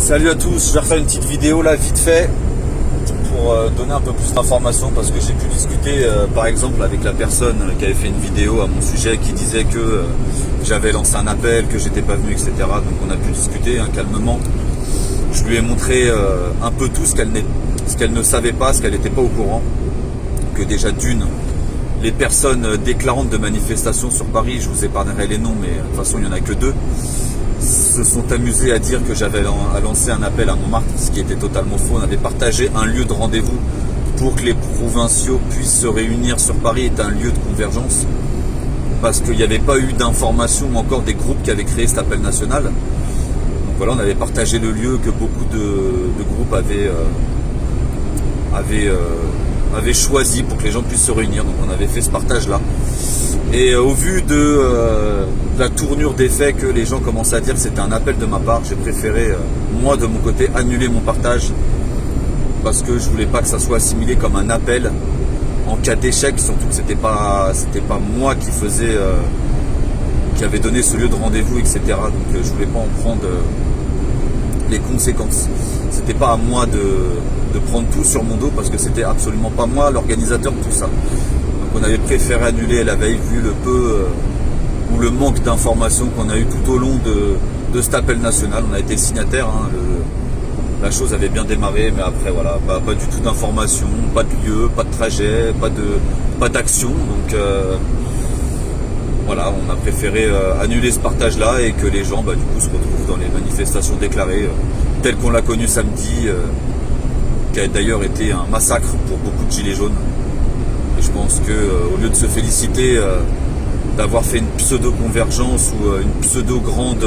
Salut à tous, je vais refaire une petite vidéo là vite fait pour donner un peu plus d'informations parce que j'ai pu discuter par exemple avec la personne qui avait fait une vidéo à mon sujet qui disait que j'avais lancé un appel, que j'étais pas venu, etc. Donc on a pu discuter calmement. Je lui ai montré un peu tout ce qu'elle ne savait pas, ce qu'elle n'était pas au courant. Que déjà d'une, les personnes déclarantes de manifestations sur Paris, je vous épargnerai les noms mais de toute façon il n'y en a que deux, se sont amusés à dire que j'avais lancé un appel à Montmartre, ce qui était totalement faux. On avait partagé un lieu de rendez-vous pour que les provinciaux puissent se réunir sur Paris, est un lieu de convergence, parce qu'il n'y avait pas eu d'informations ou encore des groupes qui avaient créé cet appel national. Donc voilà, on avait partagé le lieu que beaucoup de groupes avaient choisi pour que les gens puissent se réunir. Donc on avait fait ce partage-là. Et au vu de la tournure des faits, que les gens commençaient à dire que c'était un appel de ma part, j'ai préféré, moi de mon côté, annuler mon partage parce que je voulais pas que ça soit assimilé comme un appel en cas d'échec, surtout que c'était pas moi qui avait donné ce lieu de rendez-vous, etc. Donc je voulais pas en prendre les conséquences. C'était pas à moi de prendre tout sur mon dos parce que c'était absolument pas moi l'organisateur de tout ça. On avait préféré annuler la veille vu le peu ou le manque d'informations qu'on a eu tout au long de cet appel national. On a été signataire, la chose avait bien démarré, mais après voilà, pas du tout d'informations, pas de lieu, pas de trajet, pas d'action. Donc voilà, on a préféré annuler ce partage-là et que les gens du coup se retrouvent dans les manifestations déclarées telles qu'on l'a connu samedi, qui a d'ailleurs été un massacre pour beaucoup de gilets jaunes. Et je pense qu'au lieu de se féliciter d'avoir fait une pseudo-convergence ou une pseudo-grande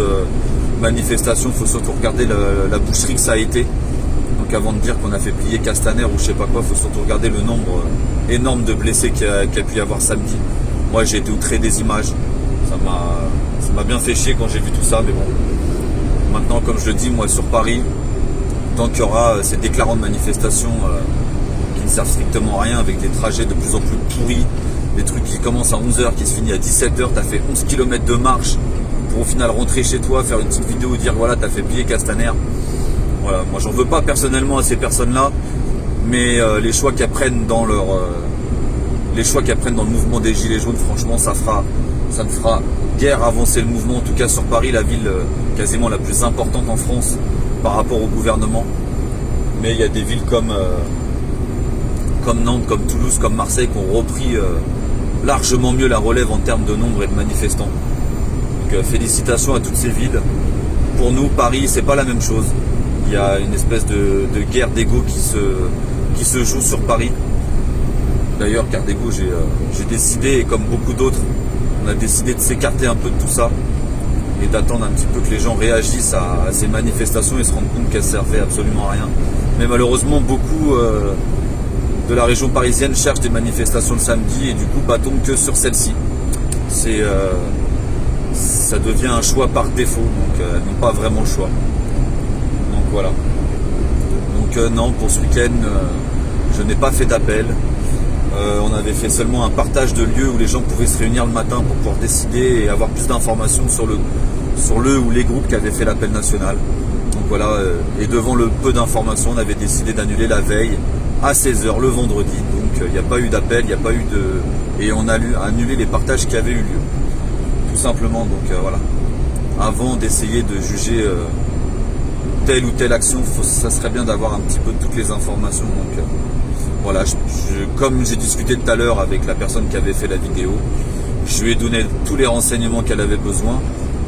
manifestation, il faut surtout regarder la boucherie que ça a été. Donc avant de dire qu'on a fait plier Castaner ou je sais pas quoi, il faut surtout regarder le nombre énorme de blessés qu'il y a pu y avoir samedi. Moi j'ai été outré des images, ça m'a bien fait chier quand j'ai vu tout ça, mais bon. Maintenant, comme je le dis, moi sur Paris, tant qu'il y aura ces déclarants de manifestation qui ne servent strictement à rien, avec des trajets de plus en plus pourris, des trucs qui commencent à 11h, qui se finissent à 17h, t'as fait 11 km de marche pour au final rentrer chez toi, faire une petite vidéo, dire voilà, t'as fait plier Castaner. Voilà, moi j'en veux pas personnellement à ces personnes-là, mais les choix qu'elles prennent dans le mouvement des Gilets jaunes, franchement, ça ne fera guère avancer le mouvement, en tout cas sur Paris, la ville quasiment la plus importante en France par rapport au gouvernement. Mais il y a des villes comme Nantes, comme Toulouse, comme Marseille qui ont repris largement mieux la relève en termes de nombre et de manifestants. Donc félicitations à toutes ces villes. Pour nous, Paris, c'est pas la même chose. Il y a une espèce de guerre d'ego qui se joue sur Paris. D'ailleurs, guerre d'ego, j'ai décidé, et comme beaucoup d'autres, on a décidé de s'écarter un peu de tout ça et d'attendre un petit peu que les gens réagissent à ces manifestations et se rendent compte qu'elles servaient absolument à rien. Mais malheureusement, beaucoup de la région parisienne cherchent des manifestations le samedi et du coup tombent que sur celle-ci. Ça devient un choix par défaut, donc elles n'ont pas vraiment le choix. Donc voilà. Donc non, pour ce week-end, je n'ai pas fait d'appel. On avait fait seulement un partage de lieux où les gens pouvaient se réunir le matin pour pouvoir décider et avoir plus d'informations sur le ou les groupes qui avaient fait l'appel national. Donc voilà, et devant le peu d'informations, on avait décidé d'annuler la veille à 16h le vendredi. Donc il n'y a pas eu d'appel, il n'y a pas eu de... Et on a annulé les partages qui avaient eu lieu. Tout simplement, donc voilà. Avant d'essayer de juger telle ou telle action, ça serait bien d'avoir un petit peu toutes les informations. Donc voilà, comme j'ai discuté tout à l'heure avec la personne qui avait fait la vidéo, je lui ai donné tous les renseignements qu'elle avait besoin.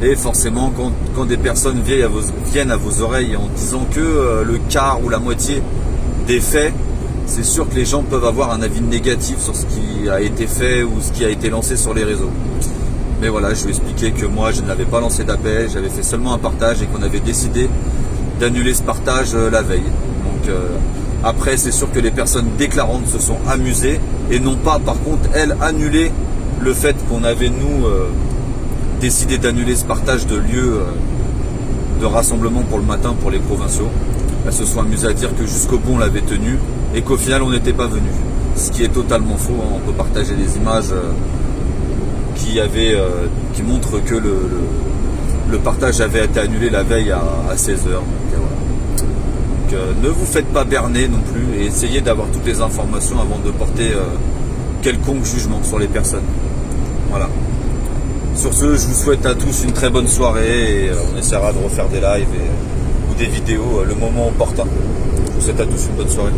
Et forcément, quand des personnes viennent à vos oreilles en disant que le quart ou la moitié des faits, c'est sûr que les gens peuvent avoir un avis négatif sur ce qui a été fait ou ce qui a été lancé sur les réseaux. Mais voilà, je lui ai expliqué que moi, je n'avais pas lancé d'appel, j'avais fait seulement un partage et qu'on avait décidé d'annuler ce partage la veille. Donc après, c'est sûr que les personnes déclarantes se sont amusées et n'ont pas, par contre, elles, annulé le fait qu'on avait, nous, décidé d'annuler ce partage de lieux de rassemblement pour le matin pour les provinciaux. Elles se sont amusées à dire que jusqu'au bout, on l'avait tenu et qu'au final, on n'était pas venu. Ce qui est totalement faux. On peut partager des images qui montrent que le partage avait été annulé la veille à 16h. Donc, voilà. ne vous faites pas berner non plus et essayez d'avoir toutes les informations avant de porter quelconque jugement sur les personnes. Voilà. Sur ce, je vous souhaite à tous une très bonne soirée et on essaiera de refaire des lives ou des vidéos le moment opportun. Je vous souhaite à tous une bonne soirée.